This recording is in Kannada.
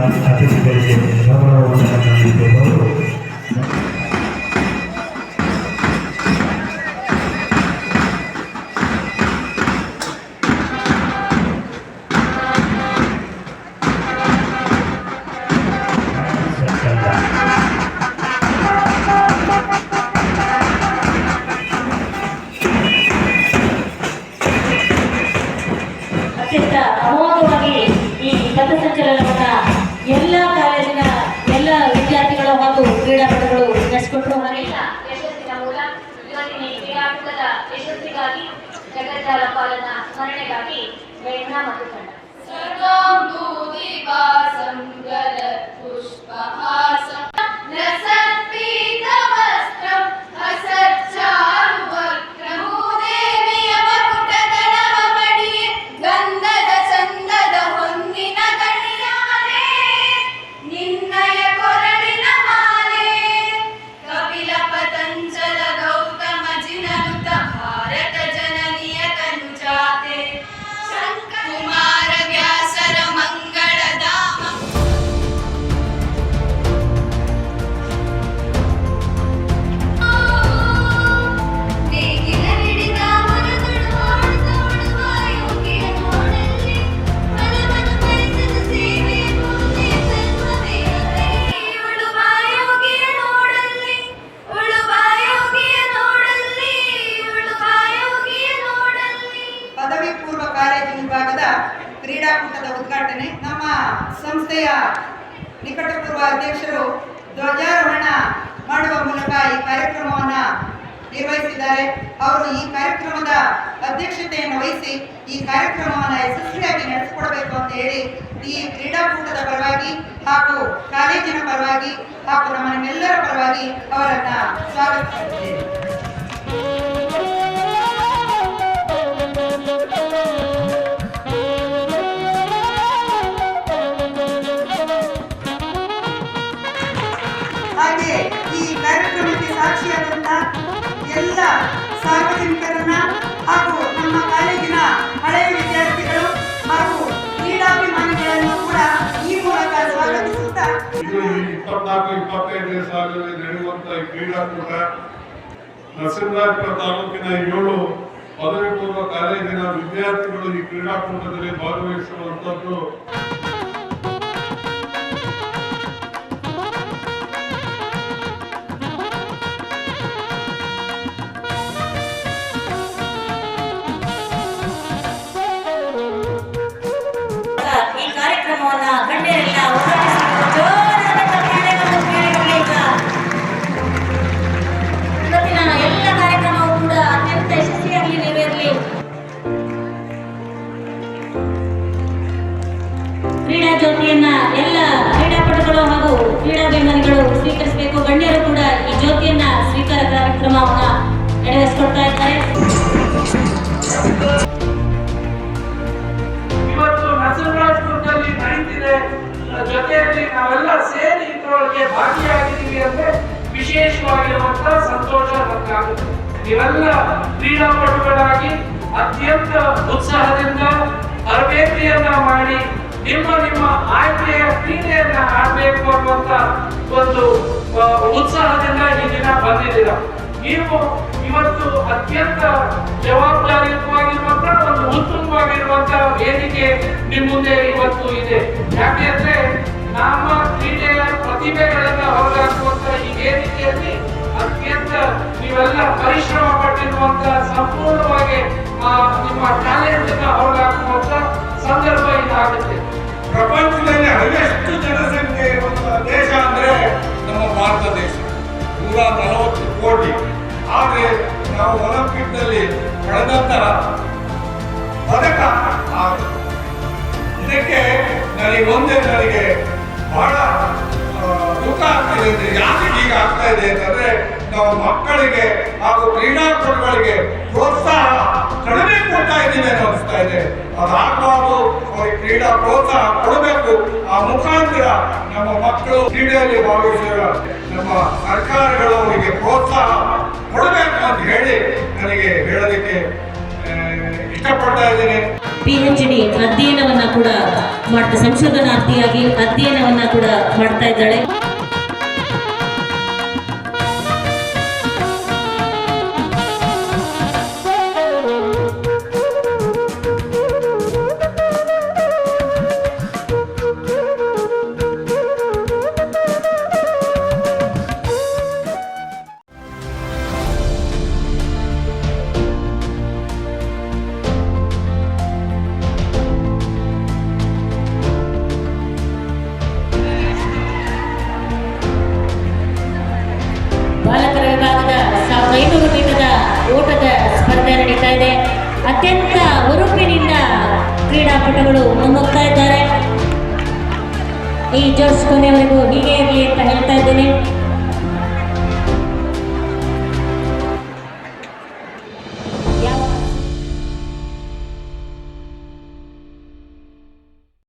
ಅತಿಥಿಗಳಿಗೆ ಗೌರವವನ್ನು ನೀಡಿದವರು ಅತ್ಯಂತ ಅಮೋಘವಾಗಿ ಈ ಪಥಸಂಚಲನವನ್ನ ಎಲ್ಲ ಕಾಲೇಜಿನ ಎಲ್ಲ ವಿದ್ಯಾರ್ಥಿಗಳು ಹಾಗೂ ಕ್ರೀಡಾಪಟುಗಳು ನಡೆಸಿಕೊಟ್ಟರು. ಹಾಗೆಲ್ಲ ಯಶಸ್ಸಿನ ಮೂಲ ಇವತ್ತಿನ ಈ ಕ್ರೀಡಾಕೂಟದ ಯಶಸ್ಸಿಗಾಗಿ ಜಗಜ್ಜಾಲ ಪಾಲನ ಸ್ಮರಣೆಗಾಗಿ ವೇಣ ಮತ್ತು ತಂಡ ವಿಭಾಗದ ಕ್ರೀಡಾಕೂಟದ ಉದ್ಘಾಟನೆ ನಮ್ಮ ಸಂಸ್ಥೆಯ ನಿಕಟಪೂರ್ವ ಅಧ್ಯಕ್ಷರು ಧ್ವಜಾರೋಹಣ ಮಾಡುವ ಮೂಲಕ ಈ ಕಾರ್ಯಕ್ರಮವನ್ನು ನಿರ್ವಹಿಸಿದ್ದಾರೆ. ಅವರು ಈ ಕಾರ್ಯಕ್ರಮದ ಅಧ್ಯಕ್ಷತೆಯನ್ನು ವಹಿಸಿ ಈ ಕಾರ್ಯಕ್ರಮವನ್ನು ಯಶಸ್ವಿಯಾಗಿ ನಡೆಸಿಕೊಡಬೇಕು ಅಂತ ಹೇಳಿ ಈ ಕ್ರೀಡಾಕೂಟದ ಪರವಾಗಿ ಹಾಗೂ ಕಾಲೇಜಿನ ಪರವಾಗಿ ಹಾಗೂ ನಮ್ಮ ನಿಮ್ಮೆಲ್ಲರ ಪರವಾಗಿ ಅವರನ್ನ ಸ್ವಾಗತಿಸುತ್ತೇವೆ. ಹಾಗೆ ಈ ಕಾರ್ಯಕ್ರಮಕ್ಕೆ ಸಾಕ್ಷಿಯಾದಂಥ ಎಲ್ಲ ಸಾರ್ವಜನಿಕರನ್ನ ಹಾಗೂ ನಮ್ಮ ಕಾಲೇಜಿನ ಹಳೆಯ ವಿದ್ಯಾರ್ಥಿಗಳು ಹಾಗೂ ಕ್ರೀಡಾಭಿಮಾನಿಗಳನ್ನು ಕೂಡ ಈ ಮೂಲಕ ಸ್ವಾಗತಿಸುತ್ತಾ 24-25ನೇ ಸಾಲಿನಲ್ಲಿ ನಡೆಯುವಂತಹ ಈ ಕ್ರೀಡಾಕೂಟ ನರಸಿಂಹರಾಜಪುರ ತಾಲೂಕಿನ 7 ಪದವಿ ಪೂರ್ವ ಕಾಲೇಜಿನ ವಿದ್ಯಾರ್ಥಿಗಳು ಈ ಕ್ರೀಡಾಕೂಟದಲ್ಲಿ ಭಾಗವಹಿಸುವಂತದ್ದು ಕ್ರೀಡಾ ಜ್ಯೋತಿಯನ್ನ ಎಲ್ಲ ಕ್ರೀಡಾಪಟುಗಳು ಹಾಗೂ ಕ್ರೀಡಾಭಿಮಾನಿಗಳು ಸ್ವೀಕರಿಸಬೇಕು. ಗಣ್ಯರು ಕೂಡ ಈ ಜ್ಯೋತಿಯನ್ನ ಸ್ವೀಕಾರ ಕಾರ್ಯಕ್ರಮವನ್ನ ನೆರವೇರಿಸಿಕೊಡ್ತಾ ಇದ್ದಾರೆ. ಇವತ್ತು ನರಸಿಂಹರಾಜಪುರದಲ್ಲಿ ನಡೀತಿದೆ, ಜೊತೆಯಲ್ಲಿ ನಾವೆಲ್ಲ ಸೇರಿ ಇದರೊಳಗೆ ಭಾಗಿಯಾಗಿದ್ದೀವಿ ಅಂದ್ರೆ ವಿಶೇಷವಾಗಿರುವಂತಹ ಸಂತೋಷ ನಮಗಾಗುತ್ತೆ. ನೀವೆಲ್ಲ ಕ್ರೀಡಾಪಟುಗಳಾಗಿ ಅತ್ಯಂತ ಉತ್ಸಾಹದಿಂದ ತರಬೇತಿಯನ್ನ ಮಾಡಿ ನಿಮ್ಮ ಆಯ್ಕೆಯ ಕ್ರೀಡೆಯನ್ನ ಆಡಬೇಕು ಅನ್ನುವಂತ ಒಂದು ಉತ್ಸಾಹದಿಂದ ಈ ದಿನ ಬಂದಿದ್ದೀರ. ನೀವು ಇವತ್ತು ಅತ್ಯಂತ ಜವಾಬ್ದಾರಿಯುತವಾಗಿರುವಂತಹ ಒಂದು ಉತ್ತಮವಾಗಿರುವಂತಹ ವೇದಿಕೆ ನಿಮ್ಮ ಮುಂದೆ ಇವತ್ತು ಇದೆ. ಯಾಕೆಂದ್ರೆ ನಮ್ಮ ಕ್ರೀಡೆಯ ಪ್ರತಿಭೆಗಳನ್ನ ಹೊರಗಾಕುವಂತ ಈ ವೇದಿಕೆಯಲ್ಲಿ ಅತ್ಯಂತ ನೀವೆಲ್ಲ ಪರಿಶ್ರಮ ಪಟ್ಟಿರುವಂತಹ ಸಂಪೂರ್ಣವಾಗಿ ನಿಮ್ಮ ಟ್ಯಾಲೆಂಟ್ ಅನ್ನ ಹೊರಗಾಕುವಂತ ಸಂದರ್ಭ ಇದಾಗುತ್ತೆ. ಪ್ರಪಂಚದಲ್ಲಿ ಹೈಯೆಸ್ಟ್ ಜನಸಂಖ್ಯೆ ಇರುವಂತಹ ದೇಶ ಅಂದ್ರೆ ನಮ್ಮ ಭಾರತ ದೇಶ, 140 ಕೋಟಿ. ಆದರೆ ನಾವು ಒಲಿಂಪಿಕ್ ನಲ್ಲಿ ಪಡೆದಂತಹ ಪದಕ ಇದಕ್ಕೆ ನನಗೆ ಬಹಳ ದುಃಖ ಆಗ್ತಾ ಇದೆ. ಯಾಕೆ ಹೀಗೆ ಆಗ್ತಾ ಇದೆ ಅಂತಂದ್ರೆ ನಾವು ಮಕ್ಕಳಿಗೆ ಹಾಗೂ ಕ್ರೀಡಾಪಟುಗಳಿಗೆ ಪ್ರೋತ್ಸಾಹ ಕಡಿಮೆ ಕೊಡ್ತಾ ಇದ್ದೀವಿ ಅಂತ ಅನಿಸ್ತಾ ಇದೆ. ಅದಾಗಬಾರ್ದು. ಅವರಿಗೆ ಕ್ರೀಡಾ ಪ್ರೋತ್ಸಾಹ ಕೊಡಬೇಕು. ಆ ಮುಖಾಂತರ ನಮ್ಮ ಮಕ್ಕಳು ಕ್ರೀಡೆಯಲ್ಲಿ ಭಾಗವಹಿಸುವ ನಮ್ಮ ಸರ್ಕಾರಗಳು ಅವರಿಗೆ ಪ್ರೋತ್ಸಾಹ ಕೊಡಬೇಕು ಅಂತ ಹೇಳಿ ನನಗೆ ಹೇಳೋದಕ್ಕೆ ಇಷ್ಟಪಡ್ತಾ ಇದ್ದೀನಿ. PhD ಅಧ್ಯಯನವನ್ನ ಕೂಡ ಸಂಶೋಧನಾರ್ಥಿಯಾಗಿ ಅಧ್ಯಯನವನ್ನ ಕೂಡ ಮಾಡ್ತಾ ಇದ್ದಾಳೆ. ಬಾಲಕರ ವಿಭಾಗದ 1500 ಮೀಟರ್ದ ಓಟದ ಸ್ಪರ್ಧೆ ನಡೀತಾ ಇದೆ. ಅತ್ಯಂತ ಹುರುಪಿನಿಂದ ಕ್ರೀಡಾಪಟುಗಳು ಮುನ್ನುಗ್ತಾ ಇದ್ದಾರೆ. ಈ ಜೋಶ್ ಕೊನೆಯವರೆಗೂ ಹೀಗೆ ಇರಲಿ ಅಂತ ಹೇಳ್ತಾ ಇದ್ದೇನೆ.